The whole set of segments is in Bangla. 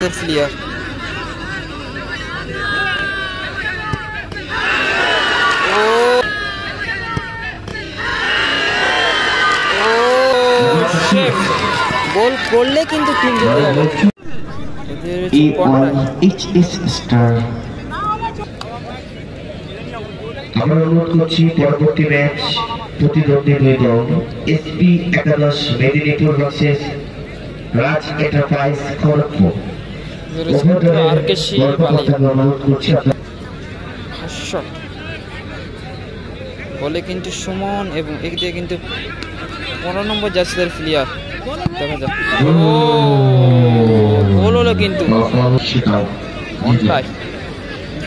জার্সিদের প্লেয়ার। গোল করলে কিন্তু 3 যেতে হবে। আমরা অনুরোধ করছি পরবর্তী ম্যাচ প্রতিদ্বন্দ্বী দুই দল এসপি একাদশ মেদিনীপুর ভার্সেস রাজ এন্টারপ্রাইজ খড়গপুর। বলে কিন্তু সুমন এবং একদিকে কিন্তু 15 নম্বর জার্সিদের প্লেয়ার। দেখা যাক গোল হলো কিন্তু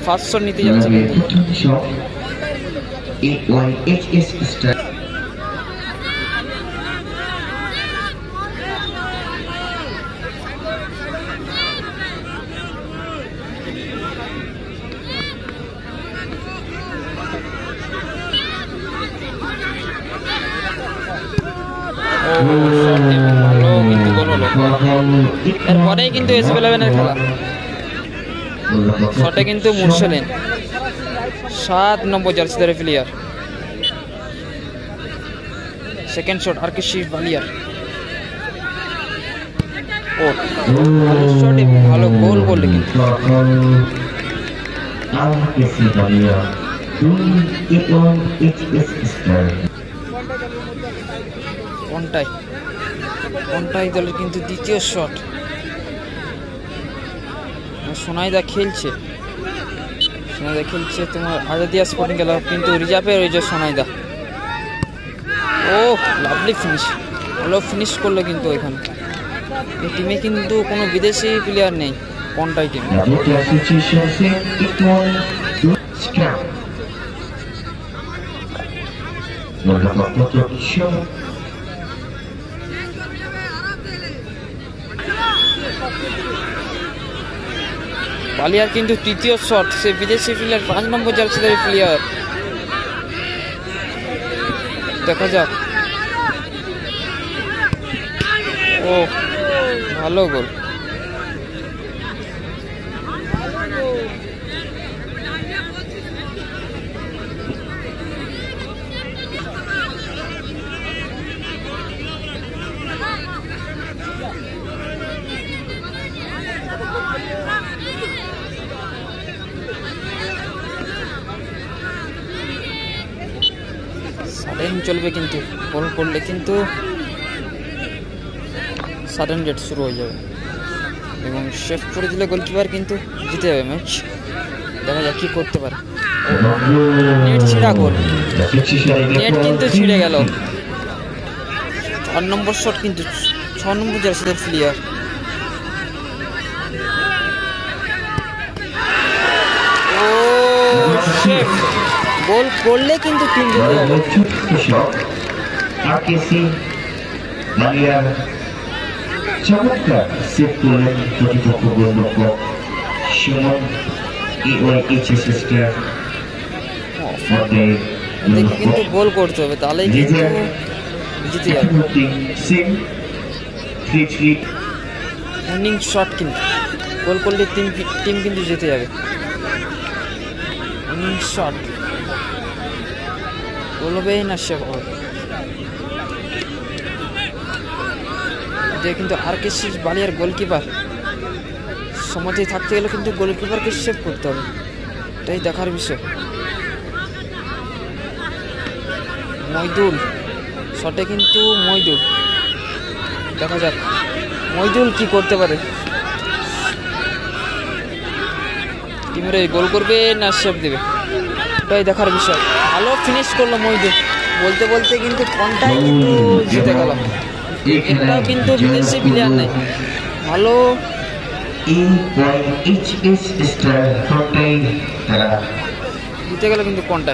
ফার্স্ট শট নিতে যাচ্ছে কিন্তু এরপরেই কিন্তু এসএফ11 খেলা। শটে কিন্তু মুরসালিন 7 নম্বর জার্সিদের প্লেয়ার। সেকেন্ড শট আরকেসি বালিয়ার। ও ভালো শট এবং ভালো গোল করলে কিন্তু কোনটাই দলের কিন্তু দ্বিতীয় শট। সোনাইদা খেলছে তোমার আজাদিয়া স্পোর্টিং ক্লাব, কিন্তু রিজার্ভে রয়েছে সোনাইদা। ও লাভলি ফিনিশ, ভালো ফিনিশ করলো কিন্তু এখানে। এই টিমে কিন্তু কোনো বিদেশি প্লেয়ার নেই কোনটাই টিম। বালিয়ার কিন্তু তৃতীয় শট, সে বিদেশি প্লেয়ার 5 নম্বর জার্সিদের প্লেয়ার। দেখা যাক। ও ভালো গোল। সাডেন চলবে কিন্তু গোল করলে কিন্তু সাডেন ডেট শুরু হয়ে যাবে এবং সেভ করে দিলে গোলকিপার কিন্তু জিতে যাবে ম্যাচ। দেখা যাক কি করতে পারে। নেট ছিঁড়া গোল, নেট কিন্তু ছিঁড়ে গেল। 4 নম্বর শট কিন্তু 6 নম্বর জার্সিদের প্লেয়ার। ও সেভ, গোল করলে কিন্তু 3 যেতে হবে। চমৎকার সেভ করলেন প্রতিপক্ষ গোলরক্ষক সুমন। কিন্তু গোল করতে হবে, তাহলেই কিন্তু জিতে যাবে। উইনিং শট কিন্তু গোল করলে টিম কিন্তু জিতে যাবে। উইনিং শট গোল হবে না সেভ হবে। কিন্তু আরকেসি বালিয়ার গোলকিপার সমাজে থাকতে গেলে কিন্তু গোলকিপারকে সেভ করতে হবে, এটাই দেখার বিষয়। মইদুল শটে কিন্তু মইদুল, দেখা যাক মইদুল কি করতে পারে। টিমের গোল করবে না সেভ দেবে, এটাই দেখার বিষয়। ভালো ফিনিশ করলো মইদুল, বলতে বলতে কিন্তু কোনটাই কিন্তু জিতে গেল। এটাও কিন্তু বিদেশি প্লেয়ার নেই, ভালো জিতে গেল কিন্তু কোনটা।